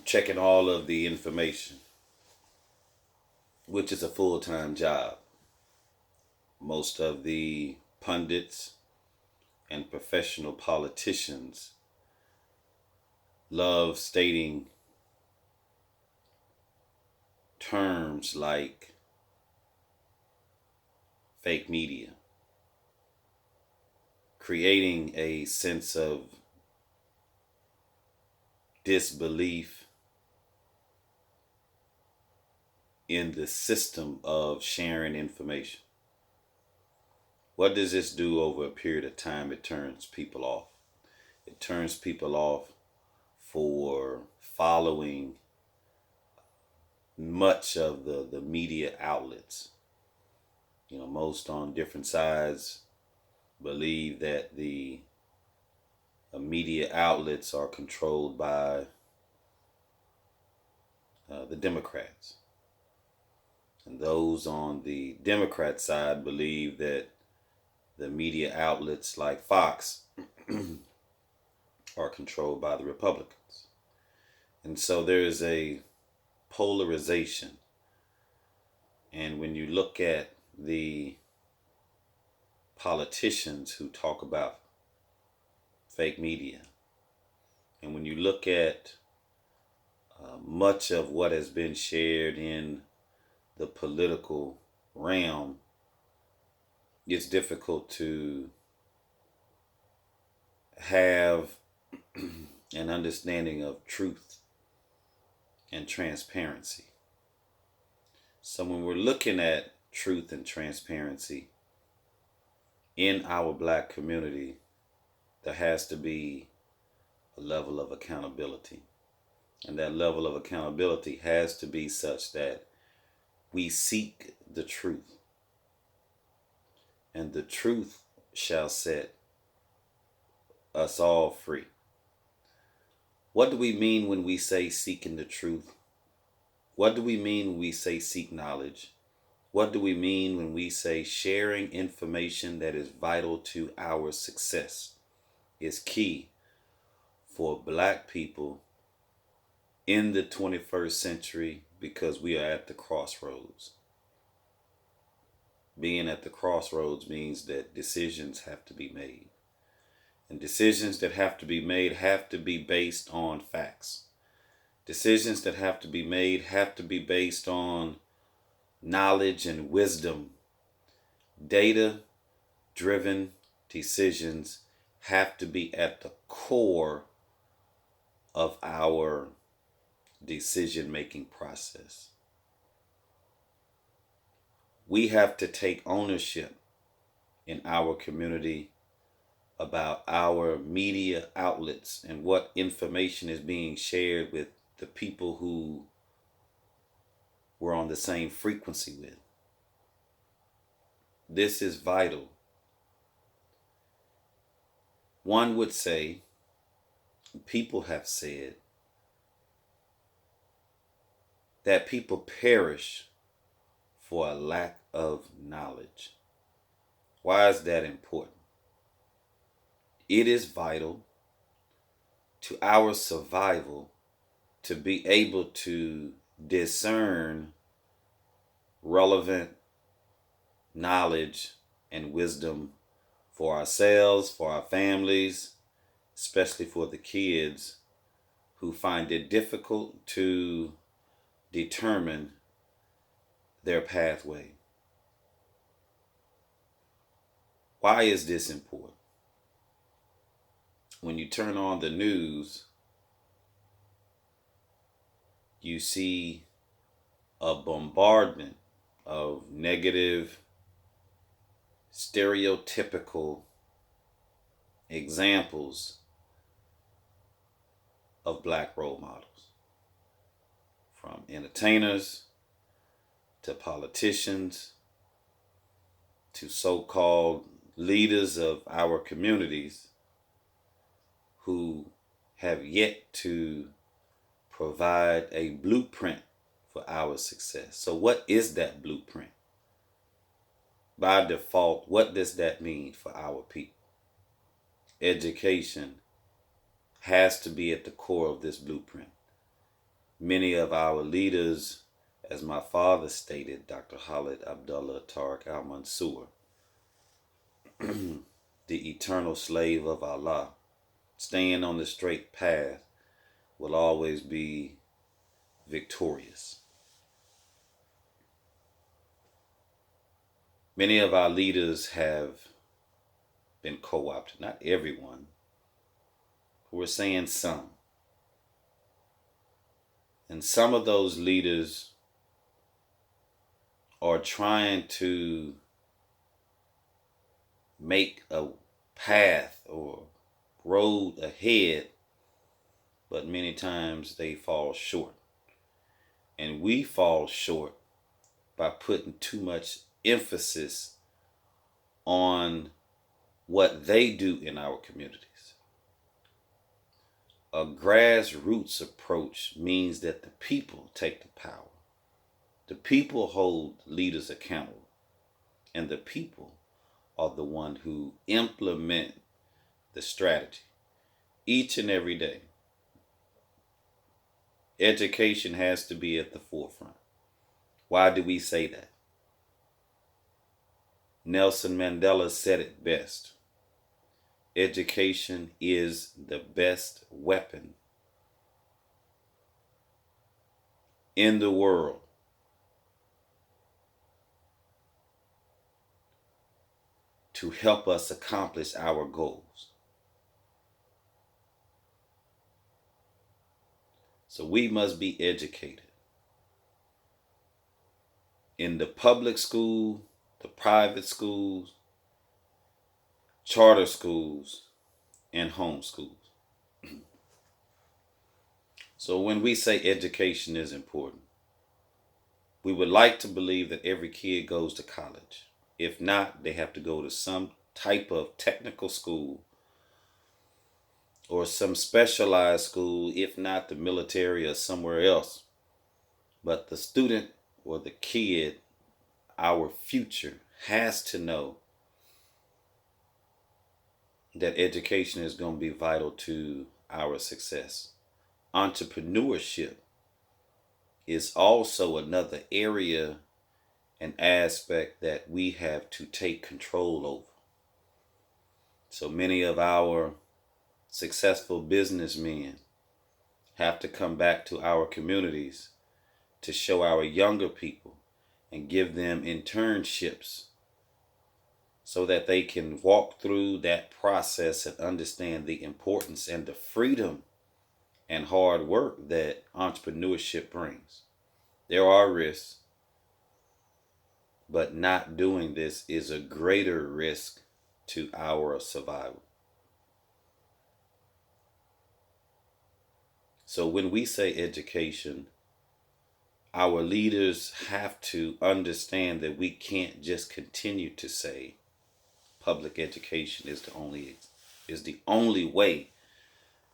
checking all of the information, which is a full-time job. Most of the pundits and professional politicians love stating terms like fake media, creating a sense of disbelief in the system of sharing information. What does this do over a period of time? It turns people off. It turns people off for following much of the media outlets. Most on different sides believe that the media outlets are controlled by the Democrats. And those on the Democrat side believe that the media outlets like Fox are controlled by the Republicans. And so there is a polarization. And when you look at the politicians who talk about fake media, and when you look at much of what has been shared in the political realm, it's difficult to have an understanding of truth and transparency. So when we're looking at truth and transparency in our Black community, there has to be a level of accountability. And that level of accountability has to be such that we seek the truth. And the truth shall set us all free. What do we mean when we say seeking the truth? What do we mean when we say seek knowledge? What do we mean when we say sharing information that is vital to our success is key for Black people in the 21st century, because we are at the crossroads. Being at the crossroads means that decisions have to be made. And decisions that have to be made have to be based on facts. Decisions that have to be made have to be based on knowledge and wisdom. Data-driven decisions have to be at the core of our decision-making process. We have to take ownership in our community about our media outlets and what information is being shared with the people who we're on the same frequency with. This is vital. One would say, people have said, that people perish for a lack of knowledge. Why is that important? It is vital to our survival to be able to discern relevant knowledge and wisdom for ourselves, for our families, especially for the kids who find it difficult to determine their pathway. Why is this important? When you turn on the news, you see a bombardment of negative, stereotypical examples of Black role models. From entertainers to politicians to so-called leaders of our communities who have yet to provide a blueprint for our success. So what is that blueprint? By default, what does that mean for our people? Education has to be at the core of this blueprint. Many of our leaders, as my father stated, Dr. Khalid Abdullah Tariq Al Mansour, the eternal slave of Allah, staying on the straight path will always be victorious. Many of our leaders have been co-opted, not everyone. We're saying some. And some of those leaders are trying to make a path or road ahead, but many times they fall short. And we fall short by putting too much emphasis on what they do in our communities. A grassroots approach means that the people take the power. The people hold leaders accountable, and the people are the one who implement the strategy each and every day. Education has to be at the forefront. Why do we say that? Nelson Mandela said it best. Education is the best weapon in the world to help us accomplish our goals. So we must be educated in the public school, the private schools, charter schools, and home schools. So when we say education is important, we would like to believe that every kid goes to college. If not, they have to go to some type of technical school or some specialized school, if not the military or somewhere else. But the student or the kid, our future, has to know that education is going to be vital to our success. Entrepreneurship is also another area and aspect that we have to take control over. So many of our successful businessmen have to come back to our communities to show our younger people and give them internships so that they can walk through that process and understand the importance and the freedom and hard work that entrepreneurship brings. There are risks, but not doing this is a greater risk to our survival. So when we say education, our leaders have to understand that we can't just continue to say public education is the only way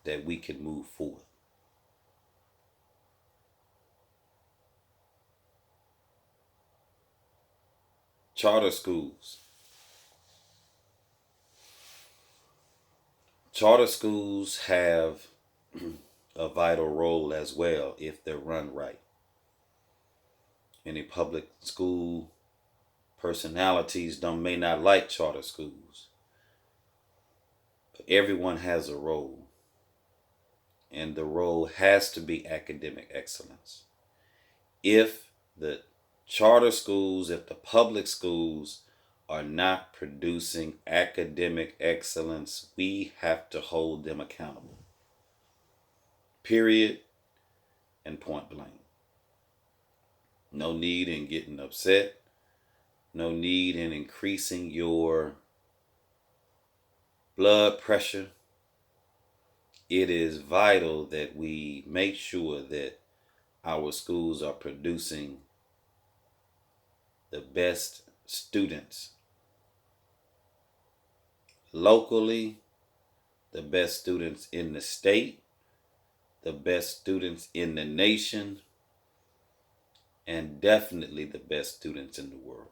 that we can move forward. Charter schools. Charter schools have a vital role as well if they're run right. Any public school personalities may not like charter schools. But everyone has a role. And the role has to be academic excellence. If the charter schools, if the public schools are not producing academic excellence, we have to hold them accountable. Period and point blank. No need in getting upset. No need in increasing your blood pressure. It is vital that we make sure that our schools are producing the best students. Locally, the best students in the state, the best students in the nation, and definitely the best students in the world.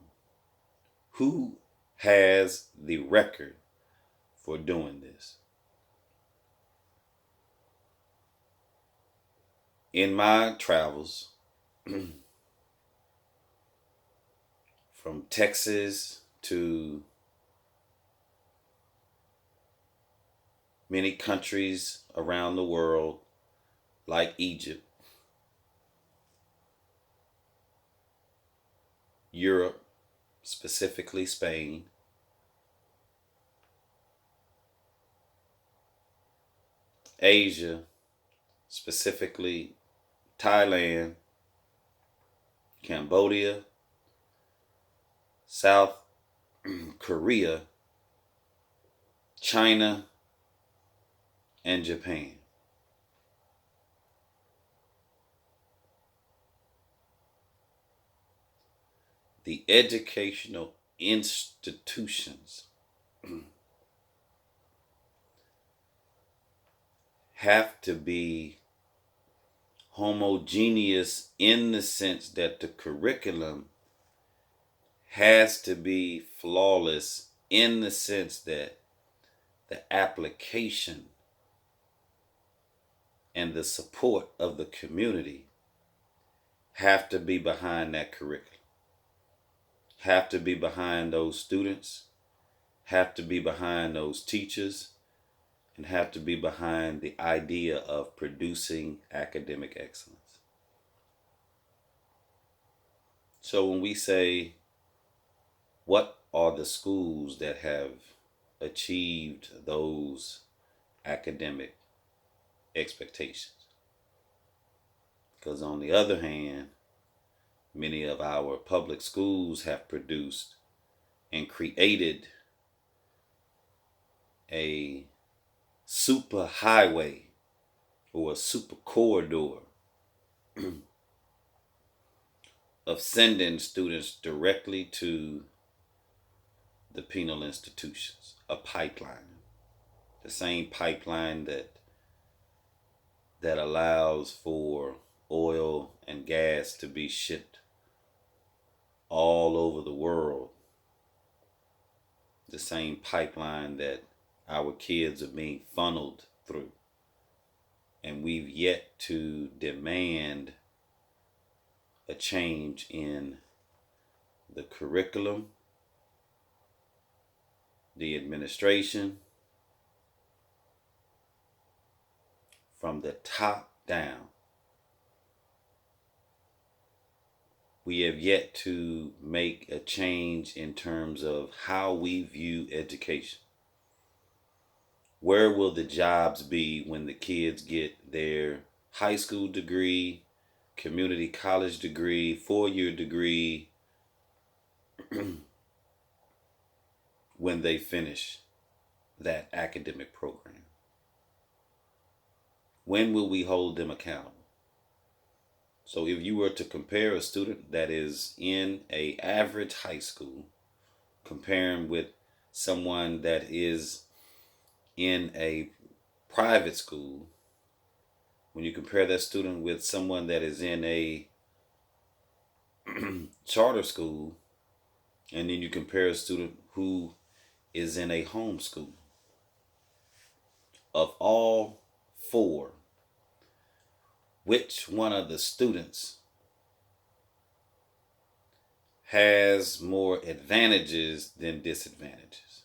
Who has the record for doing this? In my travels from Texas to many countries around the world, like Egypt, Europe, specifically Spain, Asia, specifically Thailand, Cambodia, South Korea, China, and Japan. The educational institutions have to be homogeneous in the sense that the curriculum has to be flawless in the sense that the application and the support of the community have to be behind that curriculum, have to be behind those students, have to be behind those teachers, and have to be behind the idea of producing academic excellence. So when we say, what are the schools that have achieved those academic expectations? Because on the other hand, many of our public schools have produced and created a super highway or a super corridor of sending students directly to the penal institutions, a pipeline, the same pipeline that allows for oil and gas to be shipped all over the world, the same pipeline that our kids are being funneled through. And we've yet to demand a change in the curriculum, the administration, from the top down. We have yet to make a change in terms of how we view education. Where will the jobs be when the kids get their high school degree, community college degree, 4-year degree, when they finish that academic program? When will we hold them accountable? So if you were to compare a student that is in a average high school, comparing with someone that is in a private school, when you compare that student with someone that is in a charter school, and then you compare a student who is in a home school, of all four, which one of the students has more advantages than disadvantages?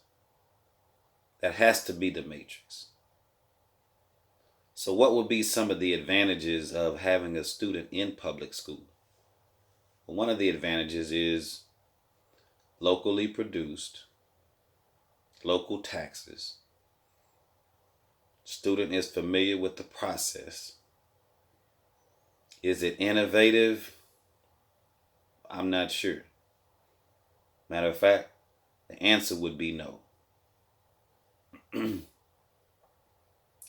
That has to be the matrix. So what would be some of the advantages of having a student in public school? Well, one of the advantages is locally produced, local taxes. Student is familiar with the process. Is it innovative? I'm not sure. Matter of fact, the answer would be no.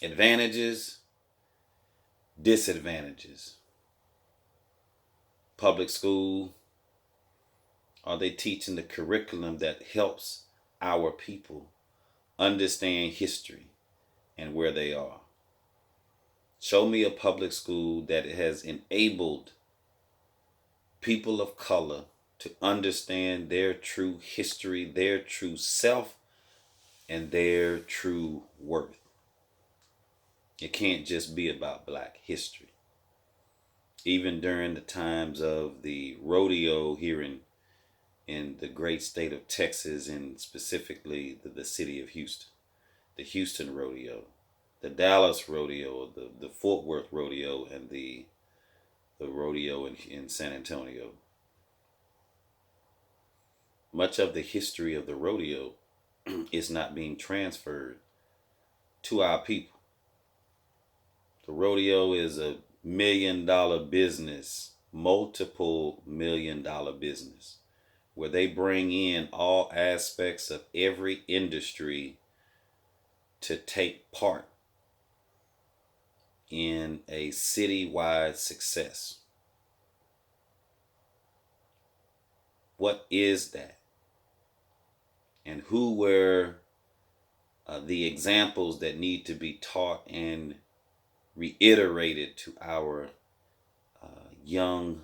Advantages, disadvantages. Public school, are they teaching the curriculum that helps our people understand history and where they are? Show me a public school that has enabled people of color to understand their true history, their true self, and their true worth. It can't just be about Black history. even during the times of the rodeo here in the great state of Texas, and specifically the city of Houston, the Houston rodeo, the Dallas rodeo, the Fort Worth rodeo, and the rodeo in San Antonio. Much of the history of the rodeo is not being transferred to our people. The rodeo is a $1 million business, multiple $1 million business, where they bring in all aspects of every industry to take part in a citywide success. What is that? And who were the examples that need to be taught and reiterated to our young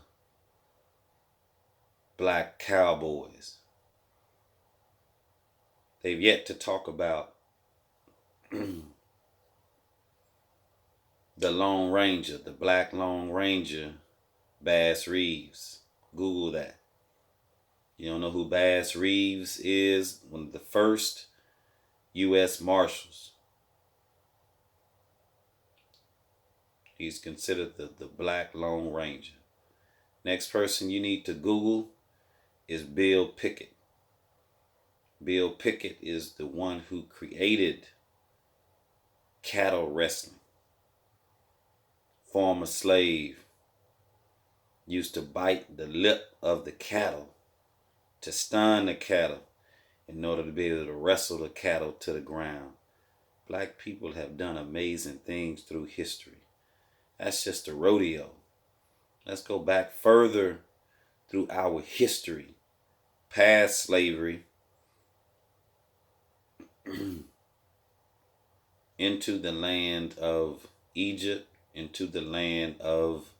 black cowboys? They've yet to talk about the Lone Ranger, the Black Lone Ranger, Bass Reeves. Google that. You don't know who Bass Reeves is? One of the first U.S. Marshals. He's considered the Black Lone Ranger. Next person you need to Google is Bill Pickett. Bill Pickett is the one who created cattle wrestling. Former slave, used to bite the lip of the cattle to stun the cattle in order to be able to wrestle the cattle to the ground. Black people have done amazing things through history. That's just a rodeo. Let's go back further through our history, past slavery, into the land of Egypt, into the land of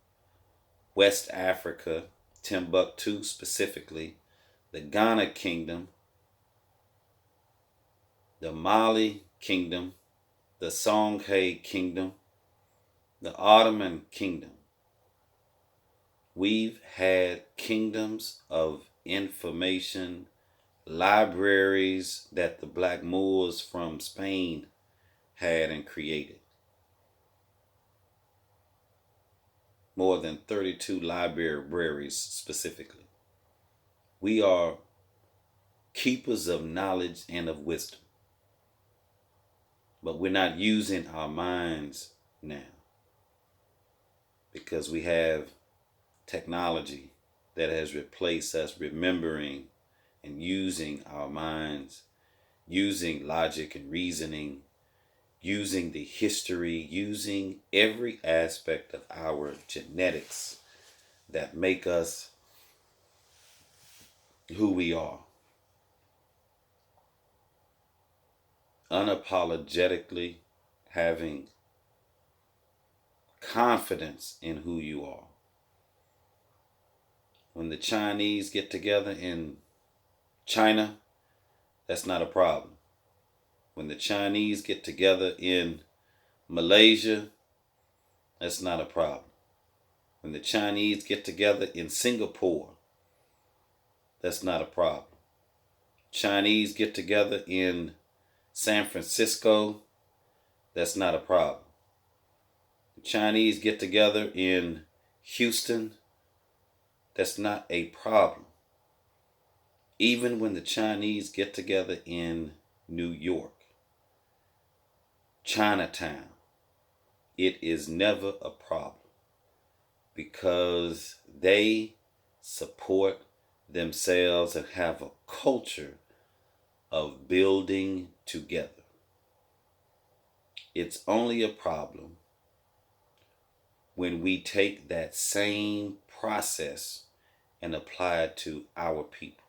West Africa, Timbuktu specifically, the Ghana Kingdom, the Mali Kingdom, the Songhai Kingdom, the Ottoman Kingdom. We've had kingdoms of information, libraries that the Black Moors from Spain had and created. More than 32 libraries specifically. We are keepers of knowledge and of wisdom. But we're not using our minds now, because we have technology that has replaced us remembering and using our minds, using logic and reasoning, using the history, using every aspect of our genetics that make us who we are. Unapologetically having confidence in who you are. When the Chinese get together in China, that's not a problem. When the Chinese get together in Malaysia, that's not a problem. When the Chinese get together in Singapore, that's not a problem. Chinese get together in San Francisco, that's not a problem. The Chinese get together in Houston, that's not a problem. Even when the Chinese get together in New York, Chinatown, it is never a problem, because they support themselves and have a culture of building together. It's only a problem when we take that same process and apply it to our people.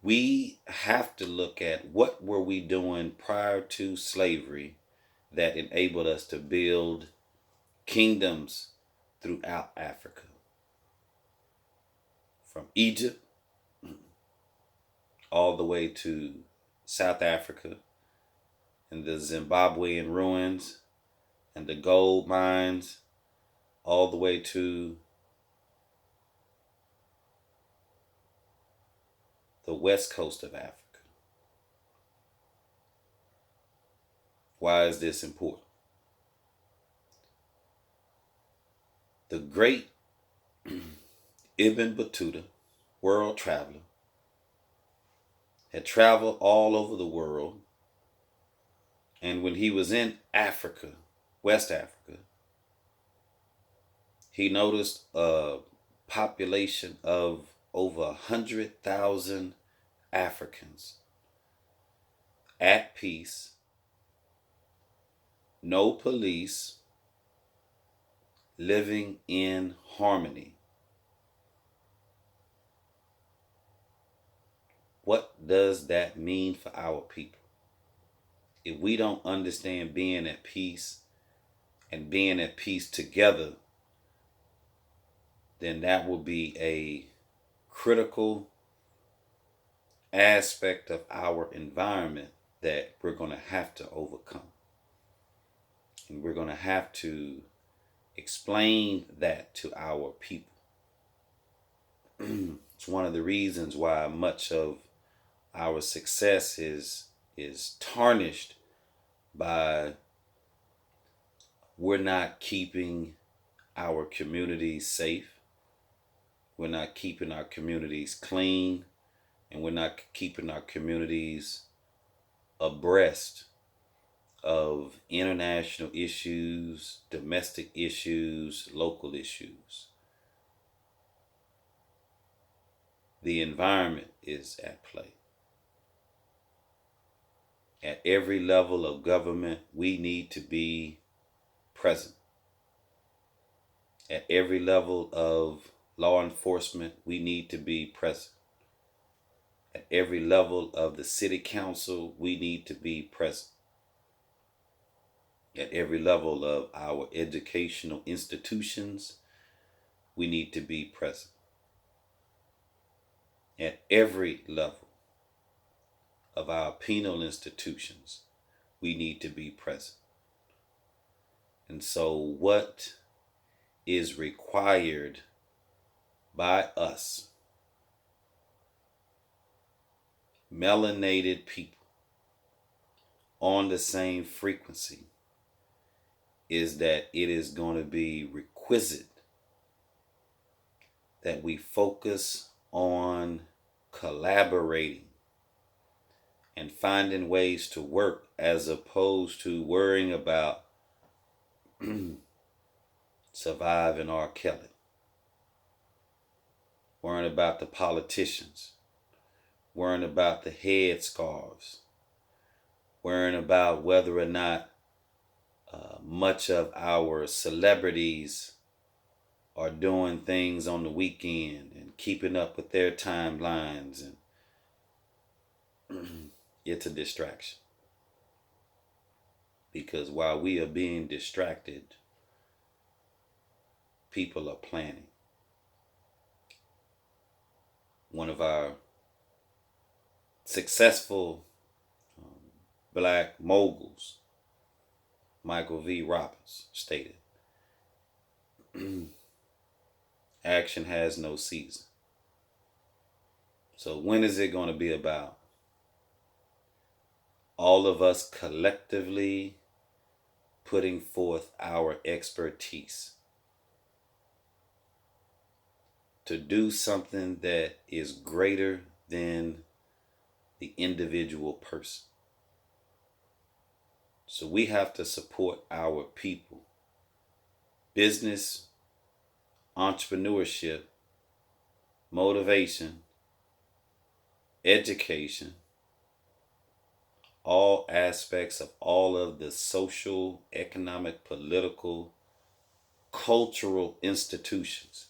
We have to look at what were we doing prior to slavery that enabled us to build kingdoms throughout Africa. From Egypt all the way to South Africa and the Zimbabwean ruins, and the gold mines all the way to the west coast of Africa. Why is this important? The great Ibn Battuta, world traveler, had traveled all over the world. And when he was in Africa, West Africa, he noticed a population of over 100,000 Africans at peace, no police, living in harmony. What does that mean for our people? If we don't understand being at peace and being at peace together, then that will be a critical aspect of our environment that we're going to have to overcome. And we're going to have to explain that to our people. It's one of the reasons why much of our success is tarnished by we're not keeping our communities safe. We're not keeping our communities clean, and we're not keeping our communities abreast of international issues, domestic issues, local issues. The environment is at play. At every level of government, we need to be present. At every level of law enforcement, we need to be present. At every level of the city council, we need to be present. At every level of our educational institutions, we need to be present. At every level of our penal institutions, we need to be present. And so what is required by us, melanated people on the same frequency, is that it is going to be requisite that we focus on collaborating and finding ways to work as opposed to worrying about surviving R. Kelly, worrying about the politicians, worrying about the headscarves, worrying about whether or not much of our celebrities are doing things on the weekend and keeping up with their timelines, and it's a distraction. Because while we are being distracted, people are planning. One of our successful black moguls, Michael V. Roberts, stated, action has no season. So when is it going to be about all of us collectively putting forth our expertise to do something that is greater than the individual person? So we have to support our people. Business, entrepreneurship, motivation, education, all aspects of all of the social, economic, political, cultural institutions,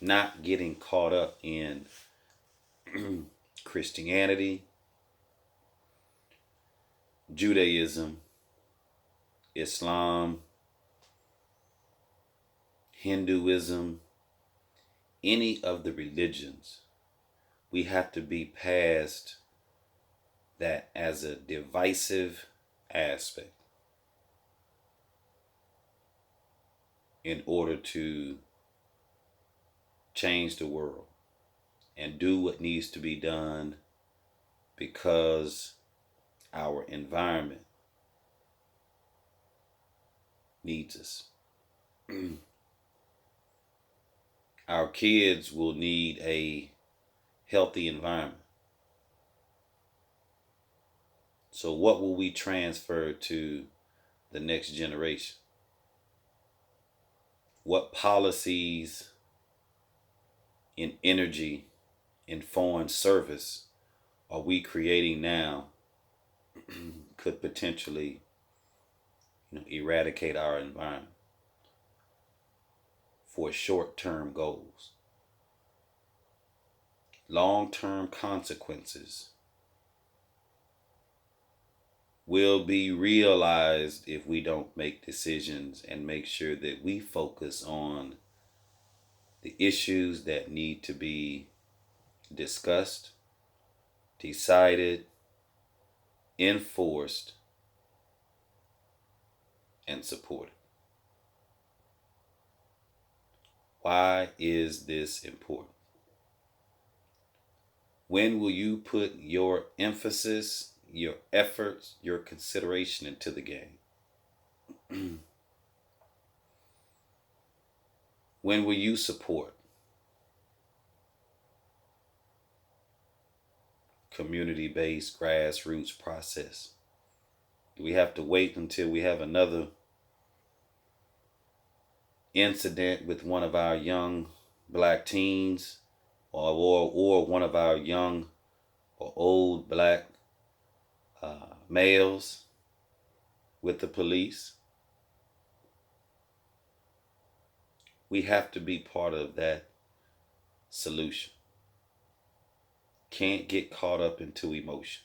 not getting caught up in Christianity, Judaism, Islam, Hinduism, any of the religions. We have to be past that as a divisive aspect. in order to change the world and do what needs to be done because our environment needs us. Our kids will need a healthy environment. So what will we transfer to the next generation? What policies in energy, in foreign service are we creating now could potentially eradicate our environment for short-term goals? Long-term consequences will be realized if we don't make decisions and make sure that we focus on the issues that need to be discussed, decided, enforced, and supported. Why is this important? When will you put your emphasis, your efforts, your consideration into the game? When will you support community-based grassroots process? Do we have to wait until we have another incident with one of our young black teens or one of our young or old black males with the police? We have to be part of that solution. Can't get caught up into emotion.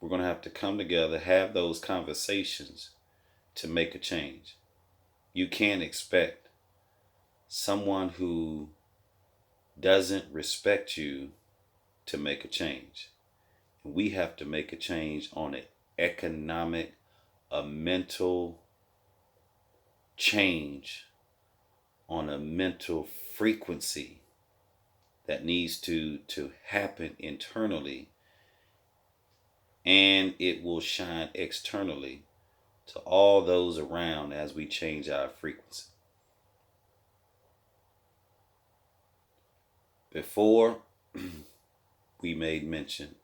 We're going to have to come together, have those conversations to make a change. You can't expect someone who doesn't respect you to make a change. We have to make a change on an economic, a mental change, on a mental frequency that needs to happen internally, and it will shine externally to all those around as we change our frequency. Before, we made mention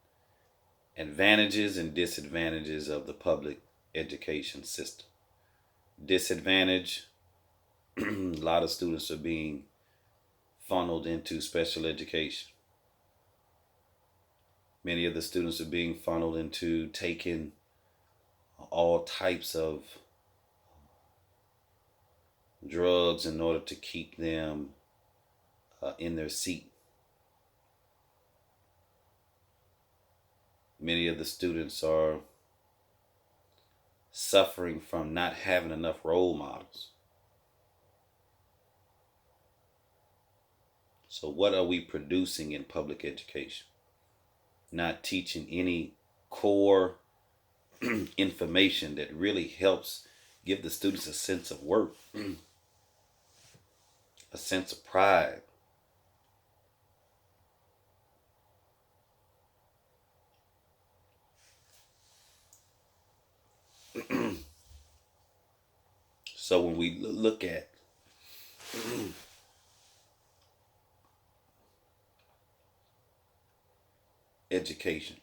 advantages and disadvantages of the public education system. Disadvantage, a lot of students are being funneled into special education. Many of the students are being funneled into taking all types of drugs in order to keep them in their seat. Many of the students are suffering from not having enough role models. So what are we producing in public education? Not teaching any core information that really helps give the students a sense of worth, a sense of pride. So when we look at education,